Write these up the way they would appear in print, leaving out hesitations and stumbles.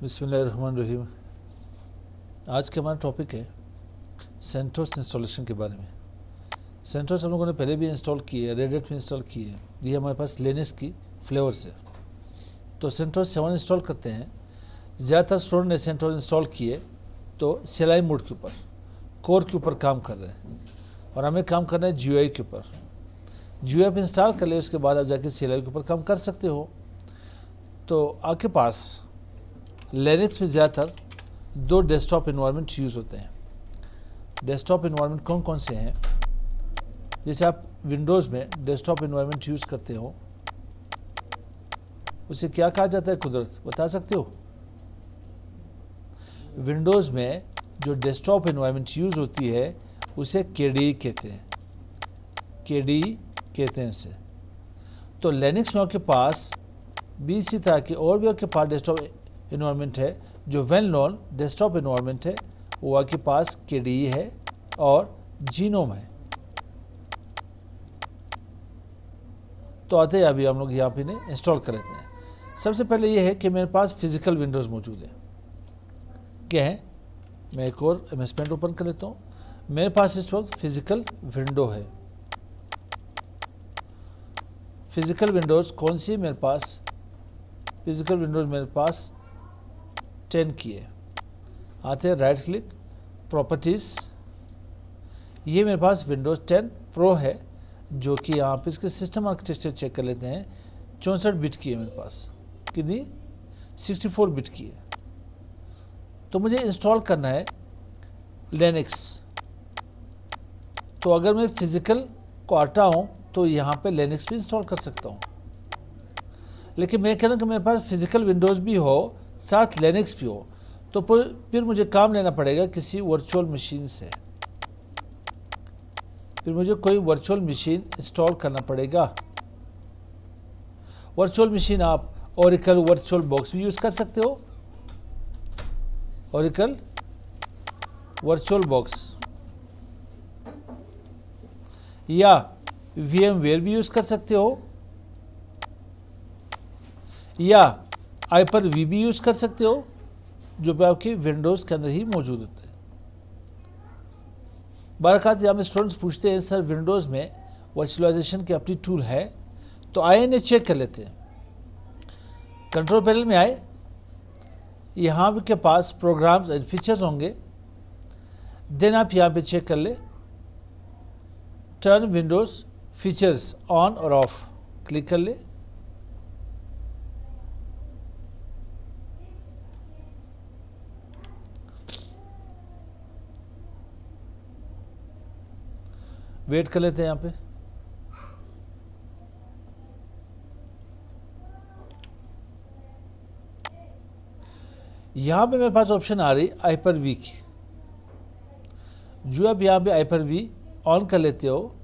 बिस्मिल्लाहिर्रहमानिर्रहीम। आज का हमारा टॉपिक है सेंटोस इंस्टॉलेशन के बारे में। सेंटोस हम लोगों ने पहले भी इंस्टॉल की है, रेड हैट में इंस्टॉल की है। ये हमारे पास लिनक्स की फ्लेवर्स है। तो सेंटोस 7 इंस्टॉल करते हैं। ज़्यादातर स्टूडेंट ने सेंटोस इंस्टॉल किए तो CLI मोड के ऊपर, कोर के ऊपर काम कर रहे हैं, और हमें काम करना है GUI के ऊपर। GUI पे इंस्टॉल कर ले, उसके बाद आप जाके CLI के ऊपर काम कर सकते हो। तो आपके पास लिनक्स में ज़्यादातर 2 डेस्कटॉप इन्वायरमेंट यूज़ होते हैं। डेस्कटॉप इन्वायरमेंट कौन कौन से हैं? जैसे आप विंडोज़ में डेस्कटॉप इन्वायरमेंट यूज़ करते हो, उसे क्या कहा जाता है? कुदरत बता सकते हो? विंडोज़ में जो डेस्कटॉप इन्वायरमेंट यूज़ होती है उसे KDE कहते हैं। KDE कहते हैं उसे। तो लिनक्स में आपके पास भी इसी तरह की और भी आपके पास डेस्कटॉप इन्वायरमेंट है। जो वेल नोन डेस्कटॉप इन्वायरमेंट है वो आपके पास KDE है और जीनोम है। तो आते हैं अभी हम लोग यहाँ पे इन्हें इंस्टॉल कर लेते हैं। सबसे पहले ये है कि मेरे पास फिजिकल विंडोज़ मौजूद है। क्या है? मैं एक और MS Paint ओपन कर लेता हूँ। मेरे पास इस वक्त फिजिकल विंडो है। फिजिकल विंडोज़ कौन सी है मेरे पास? फिजिकल विंडोज़ मेरे पास 10 की है। आते हैं राइट क्लिक, प्रॉपर्टीज़। ये मेरे पास विंडोज़ 10 प्रो है, जो कि यहाँ पे इसके सिस्टम आर्किटेक्चर चेक कर लेते हैं। 64 बिट की है मेरे पास। कितनी? 64 बिट की है। तो मुझे इंस्टॉल करना है लिनक्स। तो अगर मैं फिजिकल को हटाऊँ तो यहाँ पे लिनक्स भी इंस्टॉल कर सकता हूँ। लेकिन मैं कह रहा हूँ कि मेरे पास फिजिकल विंडोज़ भी हो, साथ लिनक्स भी हो, तो फिर मुझे काम लेना पड़ेगा किसी वर्चुअल मशीन से। फिर मुझे कोई वर्चुअल मशीन इंस्टॉल करना पड़ेगा। वर्चुअल मशीन आप ओरेकल वर्चुअल बॉक्स भी यूज़ कर सकते हो। ओरेकल वर्चुअल बॉक्स या VMware भी यूज़ कर सकते हो, या Hyper-V भी यूज़ कर सकते हो, जो भी आपकी विंडोज़ के अंदर ही मौजूद होते हैं। बारकात यहाँ में स्टूडेंट्स पूछते हैं, सर विंडोज़ में वर्चुअलाइजेशन की अपनी टूल है? तो आइए इन्हें चेक कर लेते हैं। कंट्रोल पैनल में आए, यहाँ के पास प्रोग्राम्स एंड फीचर्स होंगे। देन आप यहाँ पे चेक कर ले, टर्न विंडोज़ फीचर्स ऑन और ऑफ, क्लिक कर ले। वेट कर लेते हैं यहाँ पे। यहाँ पे मेरे पास ऑप्शन आ रही Hyper-V की। जो आप यहाँ पे Hyper-V ऑन कर लेते हो,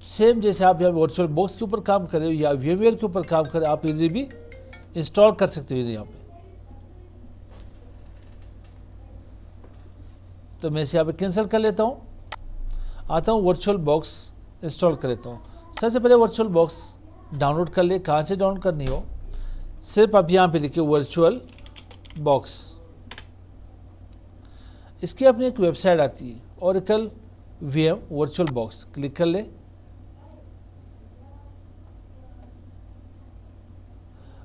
सेम जैसे आप यहाँ वर्चुअल बॉक्स के ऊपर काम कर रहे हो या VMware के ऊपर काम कर रहे हो, आप इधर भी इंस्टॉल कर सकते हो यहाँ पे। तो मैं इसे यहाँ पे कैंसिल कर लेता हूँ। आता हूँ वर्चुअल बॉक्स इंस्टॉल कर लेता हूँ। सबसे पहले वर्चुअल बॉक्स डाउनलोड कर ले। कहाँ से डाउनलोड करनी हो, सिर्फ आप यहाँ पे लिखिए वर्चुअल बॉक्स। इसकी अपनी एक वेबसाइट आती है, Oracle VM virtual box, click कर ले।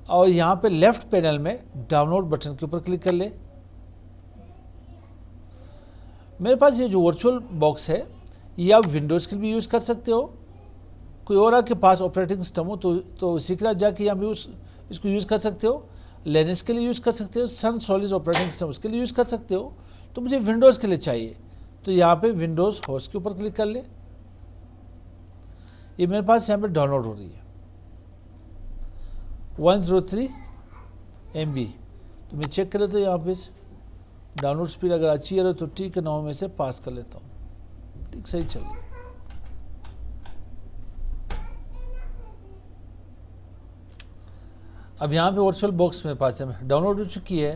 और यहाँ पे लेफ्ट पैनल में डाउनलोड बटन के ऊपर क्लिक कर ले। मेरे पास ये जो वर्चुअल बॉक्स है, ये आप विंडोज़ के लिए भी यूज़ कर सकते हो। कोई और आपके पास ऑपरेटिंग सिस्टम हो तो उसी के लिए जाके यहाँ पे इसको यूज़ कर सकते हो। लिनक्स के लिए यूज़ कर सकते हो, सन सोलिड ऑपरेटिंग सिस्टम उसके लिए यूज़ कर सकते हो। तो मुझे विंडोज़ के लिए चाहिए, तो यहाँ पे विंडोज़ होस्ट के ऊपर क्लिक कर ले। ये मेरे पास यहाँ पे डाउनलोड हो रही है 103 MB। तो मैं चेक कर लेता हूँ यहाँ पे डाउनलोड स्पीड अगर अच्छी है तो ठीक है, 9 में से पास कर लेता हूँ। ठीक, सही चल रही है। अब यहाँ पे वर्चुअल बॉक्स मेरे पास डाउनलोड हो चुकी है,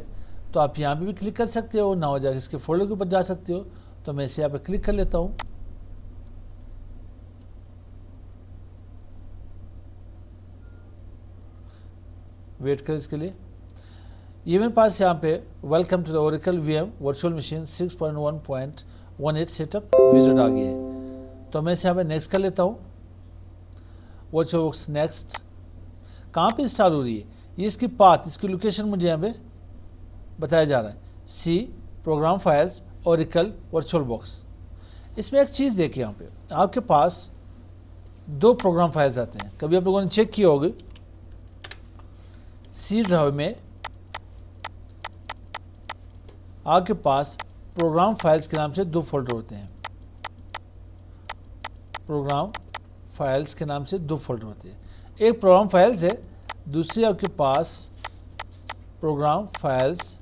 तो आप यहाँ पे भी क्लिक कर सकते हो, ना हो जाकर इसके फोल्डर के ऊपर जा सकते हो। तो मैं इसे यहाँ पे क्लिक कर लेता हूँ। वेट कर इसके लिए। ये मेरे पास यहाँ पे welcome to the Oracle VM virtual machine 6.1.18 setup visit आ गया है। तो मैं इसे यहाँ पे नेक्स्ट कर लेता हूँ। VirtualBox next. कहाँ पे इंस्टॉल हो रही है ये, इसकी पाथ, इसकी लोकेशन मुझे यहाँ पे बताया जा रहा है। C program files Oracle VirtualBox. इसमें एक चीज़ देखिए, यहाँ पे आपके पास दो प्रोग्राम फाइल्स आते हैं। कभी आप लोगों ने चेक किया होगी, सी ड्राइव में आपके पास प्रोग्राम फाइल्स के नाम से दो फोल्डर होते हैं। प्रोग्राम फाइल्स के नाम से दो फोल्डर होते हैं। एक प्रोग्राम फाइल्स है, दूसरी आपके पास प्रोग्राम फाइल्स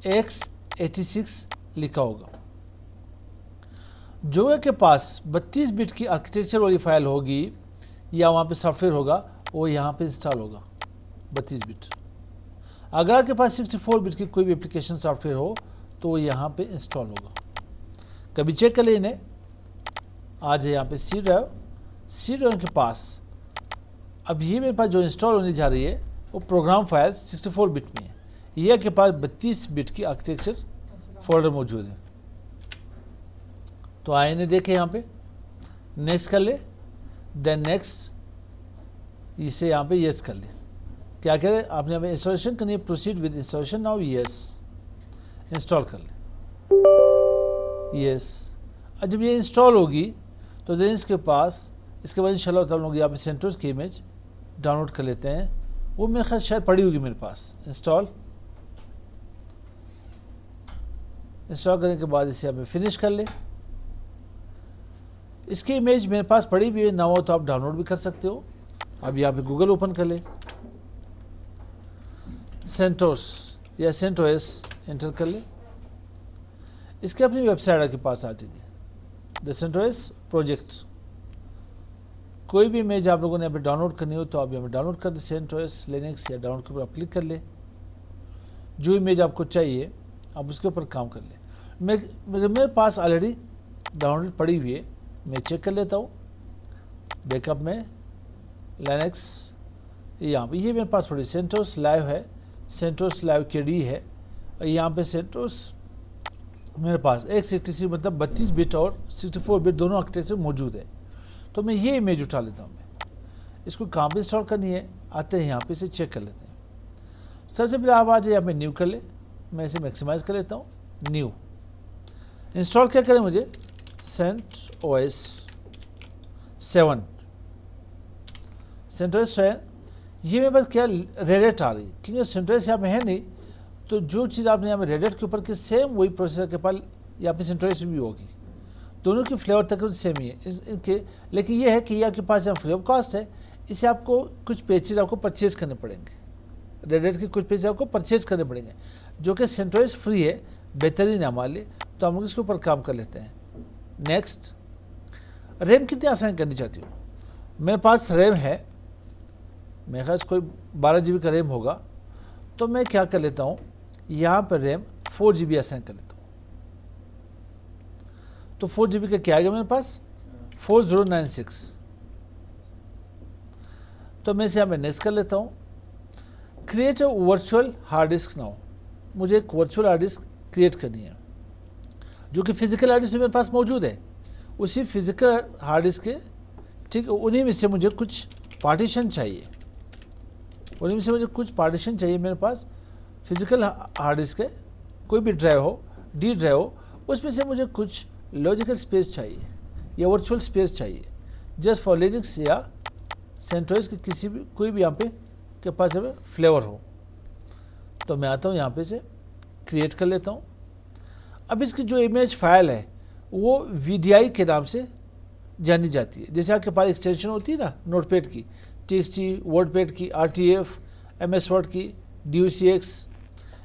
x86 लिखा होगा। जो के पास 32 बिट की आर्किटेक्चर वाली फाइल होगी या वहाँ पे सॉफ्टवेयर होगा, वो यहाँ पे इंस्टॉल होगा 32 बिट। अगर आपके पास 64 बिट की कोई भी एप्लीकेशन सॉफ्टवेयर हो तो वो यहाँ पे इंस्टॉल होगा। कभी चेक कर ले इन्हें। आज है यहाँ पे सी ड्राइव के पास अब ये मेरे पास जो इंस्टॉल होने जा रही है वो प्रोग्राम फाइल 64 बिट में है। ये के पास 32 बिट की आर्किटेक्चर फोल्डर मौजूद है। तो आइए देखें, यहाँ पे नेक्स्ट कर ले, देन नेक्स्ट, इसे यहाँ पे यस कर ले। क्या कह रहे हैं, आपने हमें इंस्टॉलेशन करनी है, proceed with installation now, yes, install कर ले, यस। और जब ये इंस्टॉल होगी तो देन इसके बाद इंशाल्लाह हम लोग यहाँ पे सेंटोस की इमेज डाउनलोड कर लेते हैं। वो मेरे ख्याल शायद पड़ी होगी मेरे पास। इंस्टॉल करने के बाद इसे हमें फिनिश कर ले। इसकी इमेज मेरे पास पड़ी भी है, ना हो तो आप डाउनलोड भी कर सकते हो। अब यहाँ पे गूगल ओपन कर ले, सेंटोस या सेंटोस एंटर कर ले। इसके अपनी वेबसाइट आपके पास आ जाएगी, द सेंटोस प्रोजेक्ट। कोई भी इमेज आप लोगों ने यहाँ पे डाउनलोड करनी हो तो आप यहाँ पे डाउनलोड कर दे, सेंटोस लिनक्स या डाउनलोड के ऊपर आप क्लिक कर ले। जो इमेज आपको चाहिए आप उसके ऊपर काम कर ले। मेरे पास ऑलरेडी डाउनलोड पड़ी हुई है, मैं चेक कर लेता हूँ। बैकअप में लिनक्स यहाँ पे ये मेरे पास पड़ी सेंटोस लाइव है, सेंटोस लाइव KDE है। और यहाँ पे सेंटोस मेरे पास x86 मतलब 32 बिट और 64 बिट दोनों आर्किटेक्चर मौजूद है। तो मैं ये इमेज उठा लेता हूँ। मैं इसको कहाँ पे इंस्टॉल करनी है, आते हैं यहाँ पे, इसे चेक कर लेते हैं। सबसे पहले आप आ जाए यहाँ पे न्यू कर ले। मैं इसे मैक्सिमाइज कर लेता हूँ, न्यू। इंस्टॉल क्या करें मुझे, CentOS 7। CentOS 7 ये मेरे पास क्या रेडेट आ रही, क्योंकि CentOS यहाँ पे है नहीं। तो जो चीज़ आपने यहाँ पे रेडेट के ऊपर की सेम वही प्रोसेसर के पास यहाँ पे CentOS में भी होगी। दोनों की फ्लेवर तकरीबन सेम ही है इनके। लेकिन ये है कि ये आपके पास यहाँ फ्री ऑफ कॉस्ट है। इसे आपको कुछ पेजेस आपको परचेज करने पड़ेंगे, रेडेट के कुछ पेजेस आपको परचेज करने पड़ेंगे, जो कि CentOS फ्री है, बेहतरीन है हमारे लिए। तो हम लोग इसके ऊपर काम कर लेते हैं। नेक्स्ट, रैम कितनी आसान करनी चाहती हूँ। मेरे पास रैम है, मेरे ख्याल कोई 12 GB का रैम होगा। तो मैं क्या कर लेता हूँ, यहाँ पर रैम 4 GB आसान कर लेता हूँ। तो 4 GB का क्या आएगा मेरे पास, 4096। तो मैं इसे यहाँ पे नेक्स्ट कर लेता हूँ। Create a virtual hard disk now. मुझे एक वर्चुअल हार्ड डिस्क क्रिएट करनी है, जो कि फिजिकल हार्ड डिस्क मेरे पास मौजूद है। उसी फिजिकल हार्ड डिस्क के ठीक उन्हीं में से मुझे कुछ पार्टीशन चाहिए। मेरे पास फिजिकल हार्ड डिस्क है, कोई भी ड्राइव हो, डी ड्राइव हो, उसमें से मुझे कुछ लॉजिकल स्पेस चाहिए या वर्चुअल स्पेस चाहिए, जस्ट फॉर लिनक्स या CentOS के किसी भी कोई भी यहाँ पे के पास हमें फ्लेवर हो। तो मैं आता हूँ यहाँ पे से क्रिएट कर लेता हूँ। अब इसकी जो इमेज फाइल है वो VDI के नाम से जानी जाती है। जैसे आपके पास एक्सटेंशन होती है ना नोटपैड की, TXT, वर्डपैड की, RTF, MS वर्ड की, DOCX,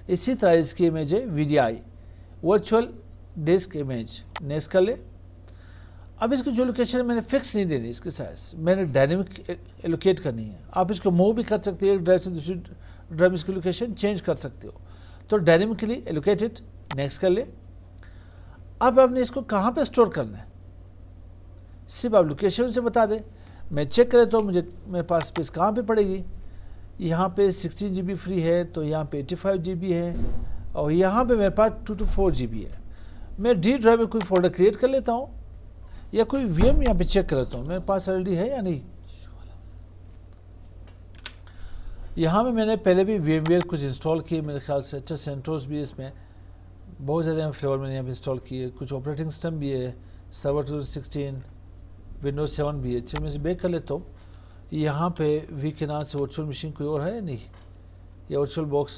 इसी तरह इसकी इमेज है VDI, virtual disc image. Next कर ले। अब इसकी जो लोकेशन मैंने फिक्स नहीं देनी, इसके साइज मैंने डायनेमिक एलोकेट करनी है। आप इसको मूव भी कर सकते हो, एक ड्राइव से दूसरी ड्राइव इसकी लोकेशन चेंज कर सकते हो। तो डायनेमिकली एलोकेटेड। नेक्स्ट कर ले। अब आपने इसको कहाँ पे स्टोर करना है, सिर्फ आप लोकेशन से बता दे। मैं चेक करें तो मुझे मेरे पास स्पेस कहाँ पे पड़ेगी, यहाँ पे 16 GB फ्री है, तो यहाँ पे 85 GB है, और यहाँ पे मेरे पास 2 to 4 GB है। मैं डी ड्राइव में कोई फोल्डर क्रिएट कर लेता हूँ या कोई वीएम यहाँ पे चेक कर लेता हूँ मेरे पास ऑलरेडी है या नहीं। यहाँ में मैंने पहले भी VMware कुछ इंस्टॉल किए मेरे ख्याल से। अच्छा, सेंटोस भी इसमें बहुत ज़्यादा फ्लेवर मैंने यहाँ पे इंस्टॉल किए। कुछ ऑपरेटिंग सिस्टम भी है, सर्वर 2016, विंडोज 7 भी है। अच्छा, मैं इसे बैक कर लेता हूँ। यहाँ पे वी के नाम से वर्चुअल मशीन कोई और है या नहीं, या वर्चुअल बॉक्स।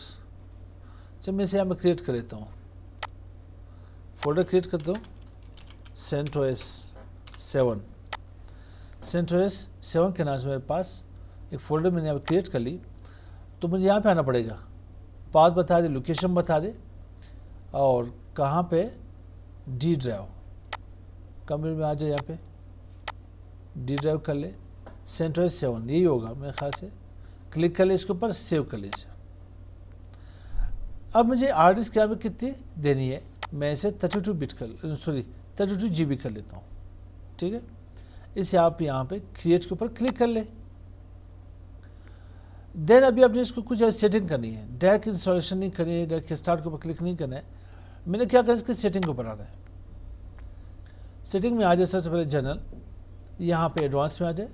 अच्छा, मैं इसे यहाँ पे क्रिएट कर लेता हूँ, फोल्डर क्रिएट करता हूँ, CentOS 7। CentOS 7 के नाम से मेरे पास एक फ़ोल्डर मैंने यहाँ पे क्रिएट कर ली। तो मुझे यहाँ पे आना पड़ेगा, पाथ बता दे, लोकेशन बता दे, और कहाँ पे डी ड्राइव, कंप्यूटर में आ जाए, यहाँ पे डी ड्राइव कर ले, CentOS 7 यही होगा मेरे ख्याल से। क्लिक कर ले इसके ऊपर, सेव कर लीजिए। अब मुझे हार्ड डिस्क यहाँ पे कितनी देनी है, मैं इसे 32 GB कर लेता हूँ। ठीक है, इसे आप यहाँ पे क्रिएट के ऊपर क्लिक कर ले। देन अभी आपने इसको कुछ सेटिंग करनी है, डायरेक्ट इंस्टॉलेशन नहीं करनी है, डायरेक्ट स्टार्ट के ऊपर क्लिक नहीं करना है। मैंने क्या करना है, इसके सेटिंग के ऊपर आना है। सेटिंग में आ जाए सबसे पहले जनरल, यहाँ पे एडवांस में आ जाए।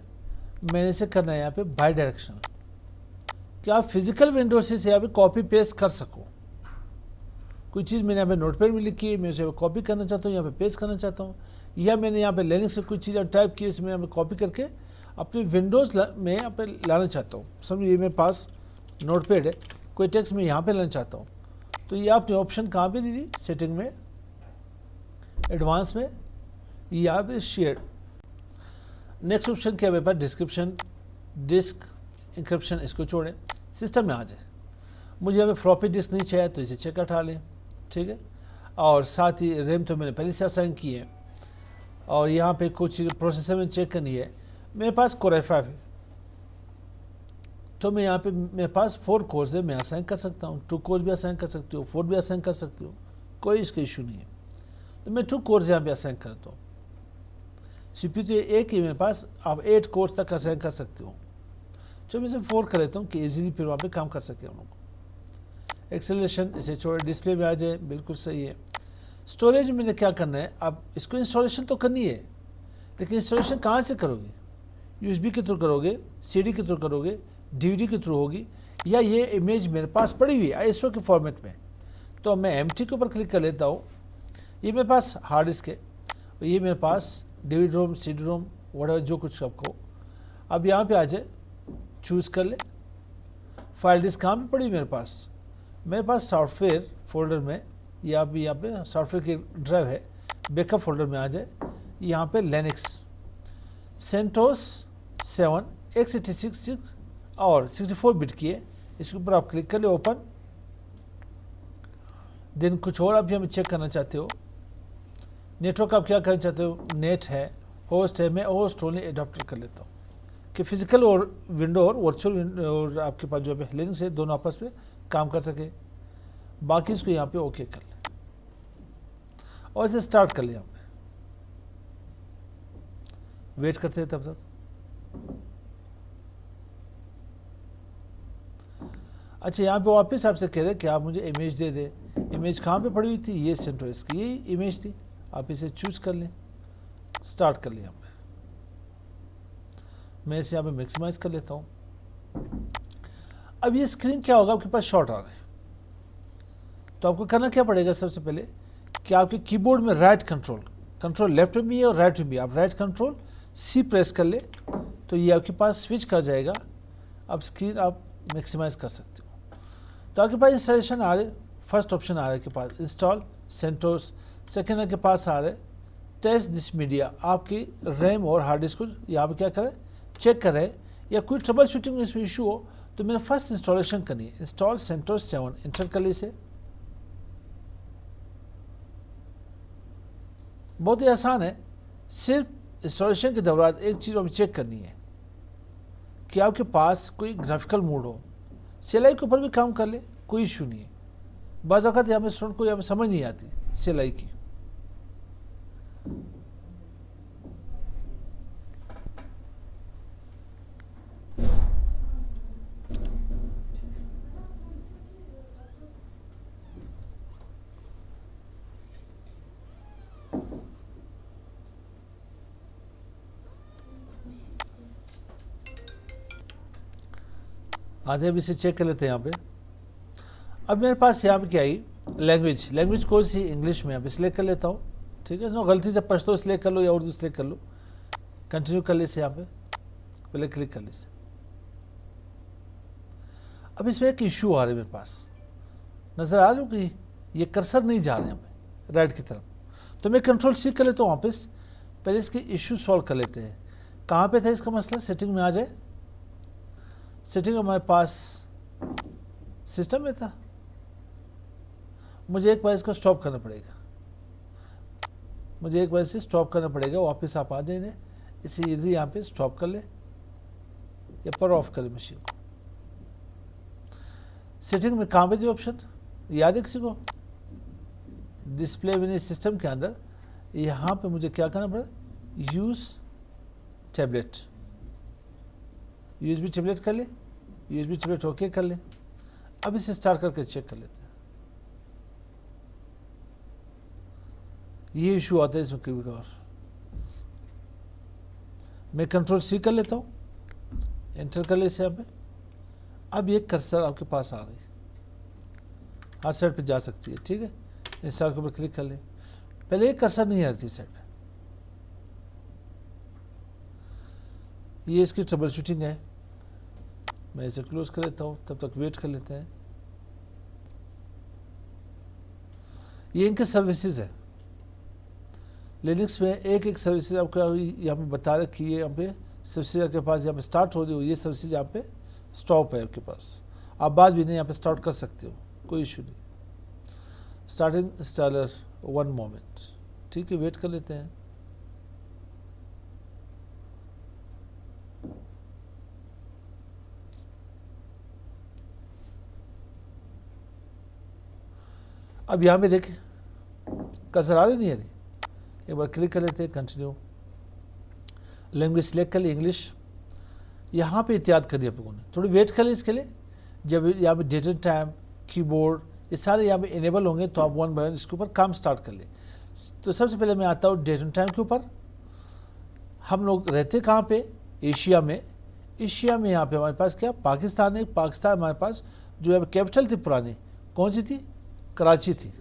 मैंने इसे करना है यहाँ पे बाई डायरेक्शनल, कि आप फिजिकल विंडो से यहाँ पे कॉपी पेस्ट कर सको। कोई चीज़ मैंने यहाँ पे नोटपैड में लिखी है, मैं उसे कॉपी करना चाहता हूँ, यहाँ पे पेस्ट करना चाहता हूँ, या मैंने यहाँ पे लिनक्स से कुछ चीज़ टाइप की, इसमें यहाँ पे कॉपी करके अपने विंडोज़ में यहाँ पे लाना चाहता हूँ। समझिए ये मेरे पास नोटपैड है, कोई टेक्स्ट मैं यहाँ पे लाना चाहता हूँ, तो ये आपने ऑप्शन कहाँ पे दी थी, सेटिंग में, एडवांस में, यहाँ पे शेयर। नेक्स्ट ऑप्शन क्या है मेरे पास, डिस्क्रिप्शन, डिस्क इंक्रिप्शन, इसको छोड़ें, सिस्टम में आ जाए। मुझे यहाँ पे फ्लॉपी डिस्क नहीं चाहिए तो इसे चेक हटा लें। ठीक है, और साथ ही रैम तो मैंने पहले से असाइन की है, और यहाँ पे कुछ प्रोसेसर में चेक करनी है। मेरे पास Core i5 है, तो मैं यहाँ पे मेरे पास 4 कोर्स है, मैं असाइन कर सकता हूँ। 2 कोर्स भी असाइन कर सकती हूँ, 4 भी असाइन कर सकती हूँ, कोई इसका इशू नहीं है। तो मैं 2 कोर्स यहाँ पे असाइन करता हूँ। CPU तो एक ही मेरे पास, आप 8 कोर्स तक असाइन कर सकते हो। तो मैं इसे 4 कर लेता हूँ कि इजीली फिर वहाँ पे काम कर सके हम लोग। एक्सेलरेशन इसे छोड़े, डिस्प्ले में आ जाए, बिल्कुल सही है। स्टोरेज में क्या करना है, अब इसको इंस्टॉलेशन तो करनी है, लेकिन इंस्टॉलेशन कहाँ से करोगे, USB के थ्रू करोगे, CD के थ्रू करोगे, DVD के थ्रू होगी, या ये इमेज मेरे पास पड़ी हुई है ISO के फॉर्मेट में। तो मैं MT के ऊपर क्लिक कर लेता हूँ। ये मेरे पास हार्ड डिस्क है, ये मेरे पास DVD रोम, CD रोम, वगैरह जो कुछ आपको। अब यहाँ पे आ जाए, चूज़ कर ले। फाइल डिस्क कहाँ पे पड़ी मेरे पास सॉफ्टवेयर फोल्डर में, या भी यहाँ पे सॉफ्टवेयर की ड्राइव है, बैकअप फोल्डर में आ जाए। यहाँ पे लिनक्स CentOS 7 x86 और 64 बिट की है, इसके ऊपर आप क्लिक कर ले, ओपन। देन कुछ और आप हमें चेक करना चाहते हो, नेटवर्क आप क्या करना चाहते हो, नेट है, होस्ट है। मैं होस्ट ओनली एडाप्टर कर लेता हूँ कि फिजिकल और विंडो और वर्चुअल और आपके पास जो है लिनक्स है, दोनों आपस में काम कर सके। बाकी इसको यहाँ पे ओके कर ले और इसे स्टार्ट कर ले। यहाँ पे वेट करते हैं तब तक। अच्छा, यहाँ पे वापस आपसे कह रहे कि आप मुझे इमेज दे दे। इमेज कहाँ पे पड़ी हुई थी, ये CentOS की यही इमेज थी। आप इसे चूज कर लें, स्टार्ट कर लें। यहाँ पे मैं इसे यहाँ पे मैक्सिमाइज कर लेता हूँ। अब ये स्क्रीन क्या होगा, आपके पास शॉर्ट आ गए, तो आपको करना क्या पड़ेगा, सबसे पहले कि आपके कीबोर्ड में राइट कंट्रोल लेफ्ट में भी है और राइट में भी। आप राइट कंट्रोल C प्रेस कर ले, तो ये आपके पास स्विच कर जाएगा। अब स्क्रीन आप मैक्सिमाइज कर सकते हो। तो आपके पास इंस्टॉलेशन आ रहे, फर्स्ट ऑप्शन आ रहा है के पास इंस्टॉल CentOS, सेकेंड आपके पास आ रहा है टेस्ट दिस मीडिया। आपकी रैम और हार्ड डिस्क को यहाँ पे क्या करें, चेक करें, या कोई ट्रबल शूटिंग इसमें इशू हो तो मैंने फर्स्ट इंस्टॉलेशन करनी है। इंस्टॉल CentOS 7 इंटर कर ली इसे। बहुत ही आसान है, सिर्फ इंस्टॉलेशन के दौरान एक चीज़ हमें चेक करनी है कि आपके पास कोई ग्राफिकल मोड हो। CLI के ऊपर भी काम कर ले, कोई इशू नहीं है। बाज़ वक़्त यहाँ पे स्टूडेंट को यहाँ पे समझ नहीं आती CLI की। आते अब इसे चेक कर लेते हैं यहाँ पे। अब मेरे पास यहाँ पे क्या आई, लैंग्वेज, लैंग्वेज कौन सी, इंग्लिश में यहाँ पे सिलेक्ट कर लेता हूँ, ठीक है। इसमें गलती से पश्तो सिलेक्ट कर लो या उर्दू सिलेक्ट कर लो, कंटिन्यू कर ले इसे यहाँ पे, पहले क्लिक कर ले इसे। अब इसमें एक इशू आ रहा है मेरे पास, नज़र आ रहा है कि ये कर्सर नहीं जा रहे हैं यहाँ पे राइट की तरफ, तो मैं कंट्रोल सी कर लेता हूँ वापस, पहले इसके इशू सॉल्व कर लेते हैं। कहाँ पे था इसका मसला, सेटिंग में आ जाए, सेटिंग हमारे पास सिस्टम में था, मुझे एक बार इसको स्टॉप करना पड़ेगा, मुझे एक बार इसे स्टॉप करना पड़ेगा, वापस आप आ जाइए, इसे इधर यहाँ पे स्टॉप कर ले या पर ऑफ कर ले मशीन को। सेटिंग में कहाँ पे थी ऑप्शन, याद है किसी को, डिस्प्ले विनी सिस्टम के अंदर यहाँ पे मुझे क्या करना पड़ा, यूज टैबलेट, यूएसबी टैबलेट कर ले, यूएसबी टैबलेट ओके कर ले। अब इसे स्टार्ट करके चेक कर लेते हैं, ये इशू आता है इसमें कभी कभार। मैं कंट्रोल सी कर लेता हूँ, एंटर कर ले इसे यहाँ पे। अब ये कर्सर आपके पास आ गई, हर साइड पे जा सकती है, ठीक है। इंस्टॉल के ऊपर क्लिक कर ले, पहले एक कर्सर नहीं आ रही थी साइड पे, ये इसकी ट्रबल शूटिंग है। मैं इसे क्लोज कर लेता हूँ, तब तक वेट कर लेते हैं। ये इनके सर्विसेज है, लिनक्स में एक एक सर्विसेज आपको यहाँ पे बता रखी है, यहाँ पे सर्विसेज आपके पास यहाँ पे स्टार्ट हो रही हो, ये सर्विसेज यहाँ पे स्टॉप है आपके पास, आप बाद भी नहीं यहाँ पे स्टार्ट कर सकते हो, कोई इशू नहीं। स्टार्टिंग इंस्टॉलर 1 मोमेंट, ठीक है, वेट कर लेते हैं। अब यहाँ पे देखें कर्सर आ रही नहीं आ रही, एक बार क्लिक कर लेते हैं, कंटिन्यू, लैंग्वेज सिलेक्ट कर ली इंग्लिश, यहाँ पे एहतियात करिए आप लोगों ने, थोड़ी वेट कर ली इसके लिए। जब यहाँ पे डेट एंड टाइम, कीबोर्ड, ये सारे यहाँ पे इनेबल होंगे तो आप 1 बाय 1 इसके ऊपर काम स्टार्ट कर ले। तो सबसे पहले मैं आता हूँ डेट एंड टाइम के ऊपर। हम लोग रहते कहाँ पे, एशिया में, एशिया में यहाँ पे हमारे पास क्या, पाकिस्तान है। पाकिस्तान हमारे पास जो है कैपिटल थी पुरानी, कौन सी थी, कराची थी,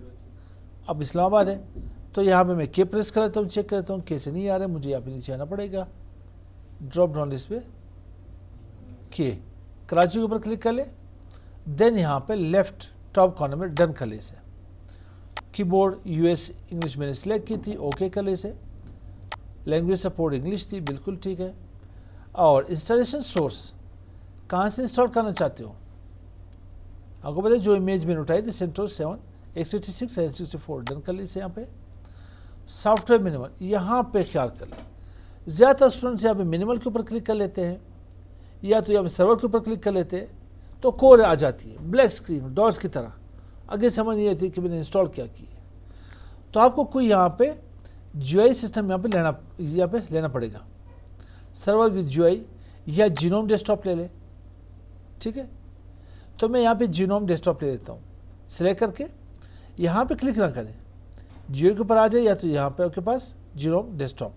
अब इस्लामाबाद है। तो यहाँ पे मैं के प्रेस कर लेता हूँ, चेक करता हूँ कैसे नहीं आ रहा है, मुझे यहाँ पे नीचे आना पड़ेगा, ड्रॉप डाउन लिस्ट पे के, कराची के ऊपर क्लिक कर ले, देन यहाँ पे लेफ्ट टॉप कॉर्नर में डन कर ले इसे। कीबोर्ड यूएस इंग्लिश मैंने सिलेक्ट की थी, ओके कर ले इसे। लैंग्वेज सपोर्ट इंग्लिश थी, बिल्कुल ठीक है। और इंस्टॉलेशन सोर्स कहाँ से इंस्टॉल करना चाहते हो, आपको पता है जो इमेज मैंने उठाई थी सेंटोस 7 x86 N64, डन कर ली इसे यहाँ पे। सॉफ्टवेयर मिनिमल, यहाँ पे ख्याल कर ले, ज़्यादातर स्टूडेंट्स यहाँ पे मिनिमल के ऊपर क्लिक कर लेते हैं, या तो यहाँ पे सर्वर के ऊपर क्लिक कर लेते हैं, तो कोर आ जाती है ब्लैक स्क्रीन डॉस की तरह, आगे समझ नहीं आती कि मैंने इंस्टॉल क्या किया। तो आपको कोई यहाँ पे GUI सिस्टम यहाँ पे लेना पड़ेगा, सर्वर विद GUI या जीनोम डेस्कटॉप ले ले, ठीक है। तो मैं यहाँ पे जीनोम डेस्कटॉप ले लेता हूँ, सिलेक्ट करके यहाँ पे क्लिक ना करें, GUI के ऊपर आ जाए, या तो यहाँ पे आपके पास जीनोम डेस्कटॉप,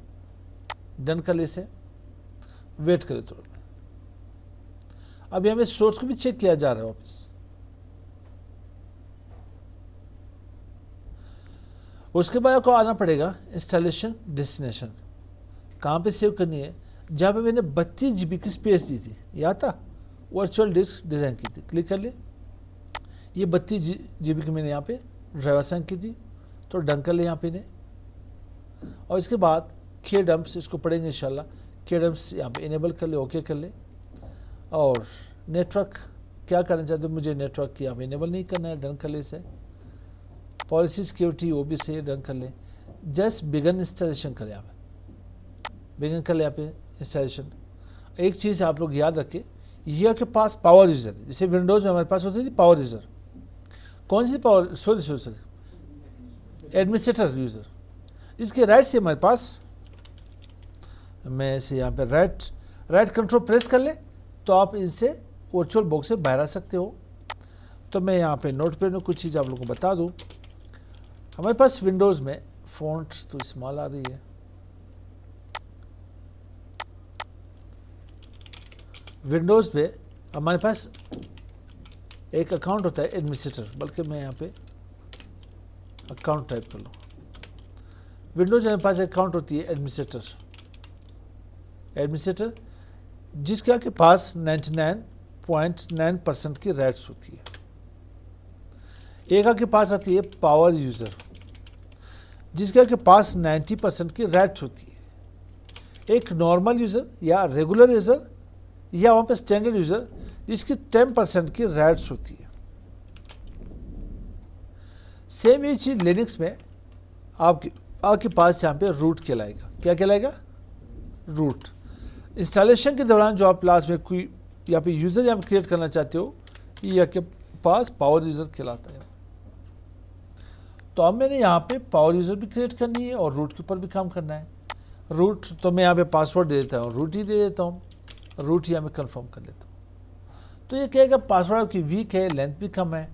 डन कर ले इसे, वेट करें थोड़ा। अब यहाँ पे सोर्स को भी चेक किया जा रहा है वापस। उसके बाद आपको आना पड़ेगा इंस्टॉलेशन डेस्टिनेशन, कहाँ पे सेव करनी है, जहाँ पे मैंने 32 GB की स्पेस दी थी, याद था, वर्चुअल डिस्क डिज़ाइन की थी, क्लिक कर ले। ये 32 GB की मैंने यहाँ पे ड्राइवर साइन की थी, तो डन कर ले यहाँ पे इन्हें। और इसके बाद के डम्प्स, इसको पढ़ेंगे इंशाल्लाह, के डम्प्स यहाँ पे इनेबल कर ले, ओके कर ले। और नेटवर्क क्या करना चाहते हो, मुझे नेटवर्क की यहाँ पे इनेबल नहीं करना है, डन कर ले इसे। पॉलिसी सिक्योरिटी वो भी सही, डन कर ले। जस्ट बिगन इंस्टॉलेशन कर, यहाँ पे बिगन कर ले, यहाँ पे इंस्टॉलेशन। एक चीज़ आप लोग याद रखें, ये आपके पास पावर यूज़र, जैसे विंडोज़ में हमारे पास होती थी पावर यूज़र, कौन सी पावर, सॉरी एडमिनिस्ट्रेटर यूज़र, इसके राइट से हमारे पास, मैं इसे यहाँ पे राइट कंट्रोल प्रेस कर ले, तो आप इनसे वर्चुअल बॉक्स से बाहर आ सकते हो। तो मैं यहाँ पे नोट पैड में कुछ चीज़ आप लोगों को बता दूँ। हमारे पास विंडोज़ में फ़ॉन्ट्स तो स्मॉल आ रही है, विंडोज़ पे हमारे पास एक अकाउंट होता है एडमिनिस्ट्रेटर, बल्कि मैं यहाँ पे अकाउंट टाइप कर लूँ। विंडोज में पास अकाउंट होती है एडमिनिस्ट्रेटर, जिसके के पास 99.9% की राइट्स होती है। एक के पास आती है पावर यूज़र, जिसके के पास 90% की राइट्स होती है। एक नॉर्मल यूज़र या रेगुलर यूज़र या वहाँ पे स्टैंडर्ड यूज़र, जिसकी 10% की राइट्स होती है। सेम ये चीज़ लिनक्स में आपके पास यहाँ पे रूट कहलाएगा। क्या कहलाएगा? रूट। इंस्टॉलेशन के दौरान जो आप क्लास में कोई यहाँ पे यूज़र यहाँ पे क्रिएट करना चाहते हो, ये आपके पास पावर यूज़र कहलाता है। तो अब मैंने यहाँ पे पावर यूज़र भी क्रिएट करनी है और रूट के ऊपर भी काम करना है। रूट तो मैं यहाँ पे पासवर्ड दे देता हूँ, रूट ही दे देता हूँ, रूट यहाँ में कंफर्म कर लेता हूँ। तो ये कहेगा पासवर्ड आपकी वीक है, लेंथ भी कम है,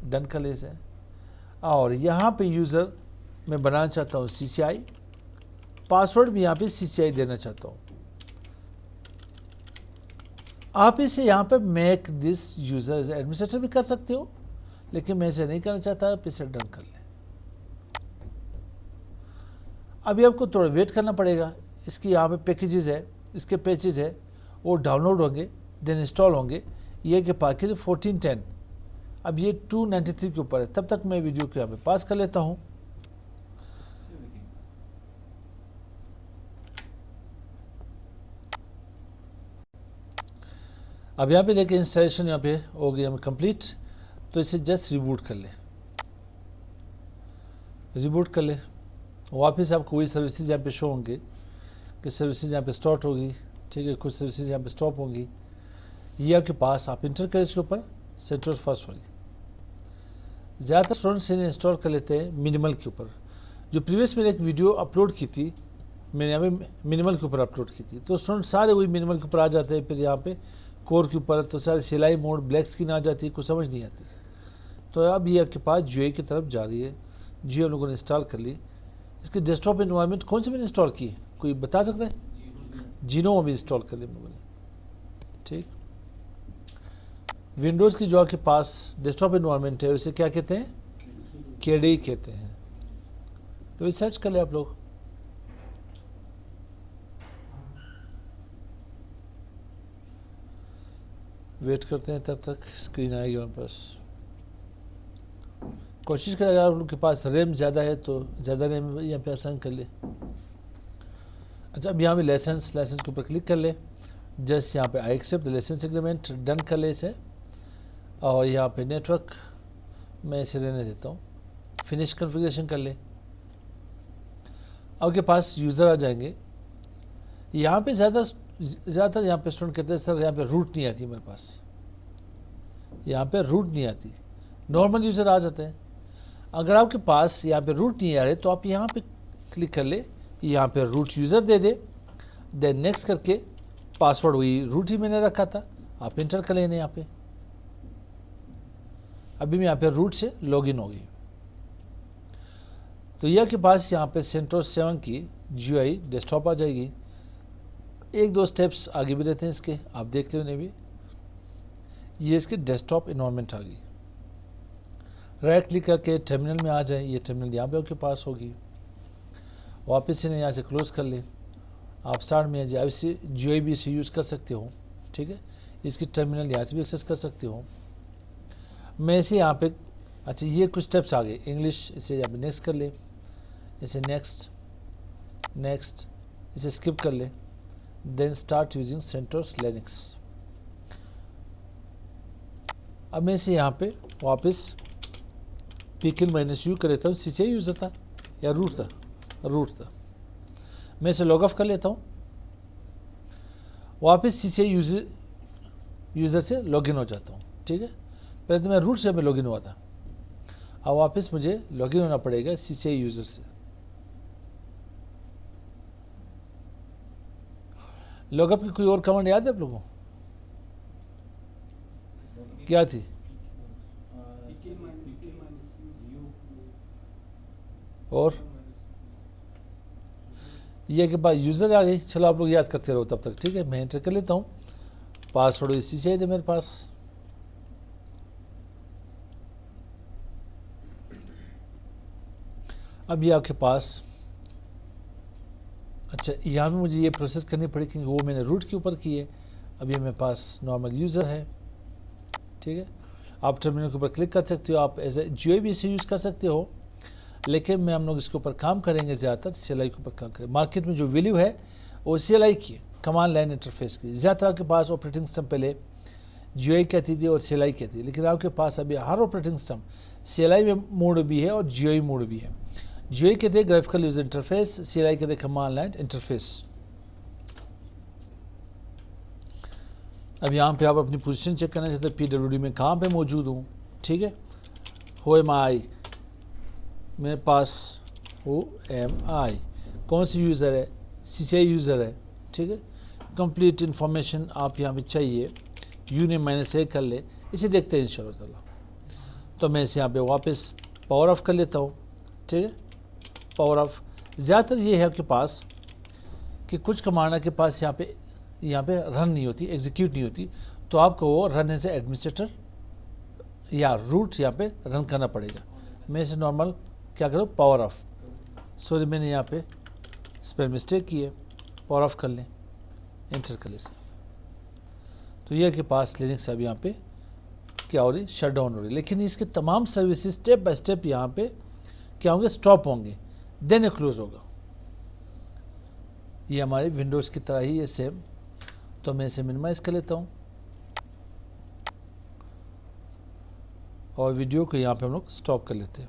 डन कर ले से। और यहाँ पे यूज़र मैं बनाना चाहता हूँ CCI, पासवर्ड भी यहाँ पे CCI देना चाहता हूँ। आप इसे यहाँ पे make this user as administrator भी कर सकते हो, लेकिन मैं इसे नहीं करना चाहता, आप इसे डन कर लें। अभी आपको थोड़ा वेट करना पड़ेगा। इसकी यहाँ पे पैकेजेस है, इसके पैचेज है, वो डाउनलोड होंगे, देन इंस्टॉल होंगे। ये के पास के 1410, अब ये 293 के ऊपर है। तब तक मैं वीडियो को यहाँ पे पास कर लेता हूँ। अब यहाँ पे देखिए इंस्टॉलेशन यहाँ पे हो गया हमें कंप्लीट। तो इसे जस्ट रिबूट कर ले, वापस आपको वही सर्विसेज यहाँ पे शो होंगे कि सर्विसेज यहाँ पे स्टार्ट होगी, ठीक है, कुछ सर्विसेज यहाँ पे स्टॉप होंगी। ये आपके पास आप इंटर करें इसके ऊपर सेंटोस फर्स्ट वाली। ज़्यादातर स्टूडेंट्स इन्हें इंस्टॉल कर लेते हैं मिनिमल के ऊपर। जो प्रीवियस मैंने एक वीडियो अपलोड की थी, मैंने यहाँ पे मिनिमल के ऊपर अपलोड की थी, तो स्टूडेंट सारे वही मिनिमल के ऊपर आ जाते हैं। फिर यहाँ पे कोर के ऊपर तो सारे सिलाई मोड, ब्लैक स्क्रीन आ जाती है, कुछ समझ नहीं आती। तो अब ये आपके पास GUI की तरफ जा रही है। GUI हम लोगों ने इंस्टॉल कर ली। इसकी डेस्कटॉप इन्वायरमेंट कौन सी मैंने इंस्टॉल की, कोई बता सकता है? जीनो भी इंस्टॉल कर ली मैंने, ठीक। विंडोज़ की जो आपके पास डेस्कटॉप इन्वायरमेंट है उसे क्या कहते हैं? KDE कहते हैं। तो सर्च कर ले आप लोग। वेट करते हैं तब तक स्क्रीन आएगी हमारे पास। कोशिश करें अगर उनके पास रैम ज़्यादा है तो ज़्यादा रैम यहाँ पे आसान कर ले। अच्छा, अब यहाँ पे लाइसेंस के ऊपर क्लिक कर ले। जस्ट यहाँ पे I accept the licence agreement, done कर ले इसे। और यहाँ पे नेटवर्क मैं इसे रहने देता हूँ, फिनिश कॉन्फ़िगरेशन कर ले। आपके पास यूज़र आ जाएंगे। यहाँ पे ज़्यादातर यहाँ पे स्टूडेंट कहते हैं सर यहाँ पे रूट नहीं आती मेरे पास, यहाँ पे रूट नहीं आती, नॉर्मल यूज़र आ जाते हैं। अगर आपके पास यहाँ पे रूट नहीं आ रहे तो आप यहाँ पे क्लिक कर ले, यहाँ पे रूट यूज़र दे दे, देन नेक्स्ट करके पासवर्ड वही रूट ही मैंने रखा था आप इंटर कर लेने। यहाँ पे अभी मैं यहाँ पे रूट से लॉगिन हो गई। तो यह के पास यहाँ पे सेंटोस 7 की GUI डेस्कटॉप आ जाएगी। एक दो स्टेप्स आगे भी रहते हैं इसके, आप देख ले उन्हें भी। ये इसकी डेस्कटॉप इन्वायरमेंट आ गई। राइट क्लिक करके टर्मिनल में आ जाए, ये टर्मिनल यहाँ पे आपके पास होगी। वापस इन्हें यहाँ से क्लोज कर लें। आप स्टार्ट में GUI भी इसे यूज़ कर सकते हो, ठीक है। इसकी टर्मिनल यहाँ से भी एक्सेस कर सकते हो। मैं इसे यहाँ पे, अच्छा ये कुछ स्टेप्स आ गए इंग्लिश, इसे यहाँ पे नेक्स्ट कर ले, इसे नेक्स्ट इसे स्किप कर ले, then start using CentOS Linux. अब मैं इसे यहाँ पे वापस -u कर लेता हूँ। CCI यूज़र था या रूट था, मैं इसे लॉग ऑफ कर लेता हूँ। वापस CCI यूज़र से लॉगिन हो जाता हूँ, ठीक है। पहले तो मैं रूट से लॉगिन हुआ था, अब वापस मुझे लॉगिन होना पड़ेगा CCI यूज़र से। लॉगअप की कोई और कमांड याद है आप लोगों को? क्या थी? और ये के बाद यूज़र आ गई। चलो आप लोग याद करते रहो तब तक, ठीक है। मैं एंटर कर लेता हूँ पासवर्ड इसी चाहिए थे मेरे पास। अब ये आपके पास, अच्छा यहाँ पे मुझे ये प्रोसेस करनी पड़ी क्योंकि वो मैंने रूट के ऊपर की है। अब ये मेरे पास नॉर्मल यूज़र है, ठीक है। आप टर्मिनल के ऊपर क्लिक कर सकते हो, आप एज ए GUI भी इसे यूज़ कर सकते हो, लेकिन हम लोग इसके ऊपर काम करेंगे ज़्यादातर CLI के ऊपर काम करेंगे। मार्केट में जो वैल्यू है वो CLI की है, कमांड लाइन इंटरफेस की। ज़्यादातर आपके पास ऑपरेटिंग सिस्टम पहले GUI कहती थी और CLI कहती थी, लेकिन आपके पास अभी हर ऑपरेटिंग सिस्टम CLI में मोड भी है और GUI मोड भी है। GUI कहते हैं ग्राफिकल यूजर इंटरफेस, CLI कहते हैं कमांड लाइन इंटरफेस। अब यहाँ पे आप अपनी पोजीशन चेक करना चाहते हैं, PWD में कहाँ पे मौजूद हूँ, ठीक है। Who am I, मेरे पास Who am I, कौन सी यूज़र है, CCI यूज़र है, ठीक है। कंप्लीट इन्फॉर्मेशन आप यहाँ पे चाहिए, यूने मैंने से कर ले, इसे देखते हैं इंशाल्लाह। तो मैं इसे यहाँ पे वापस पावर ऑफ कर लेता हूँ, ठीक है। पावर ऑफ ज़्यादातर ये है आपके पास कि कुछ कमांड आपके पास यहाँ पे रन नहीं होती, एग्जीक्यूट नहीं होती, तो आपको वो रन एज एडमिनिस्ट्रेटर या रूट यहाँ पे रन करना पड़ेगा। मैं इसे नॉर्मल क्या करूँ, पावर ऑफ, सॉरी मैंने यहाँ पे स्पेल मिस्टेक की है, पावर ऑफ कर लें, एंटर कर लें। तो ये के पास लिनक्स अब यहाँ पे क्या हो रही, शट डाउन हो रही, लेकिन इसके तमाम सर्विसेज स्टेप बाय स्टेप यहाँ पे क्या होंगे, स्टॉप होंगे, देन ये क्लोज होगा। ये हमारे विंडोज़ की तरह ही है सेम। तो मैं इसे मिनिमाइज़ कर लेता हूँ और वीडियो को यहाँ पे हम लोग स्टॉप कर लेते हैं।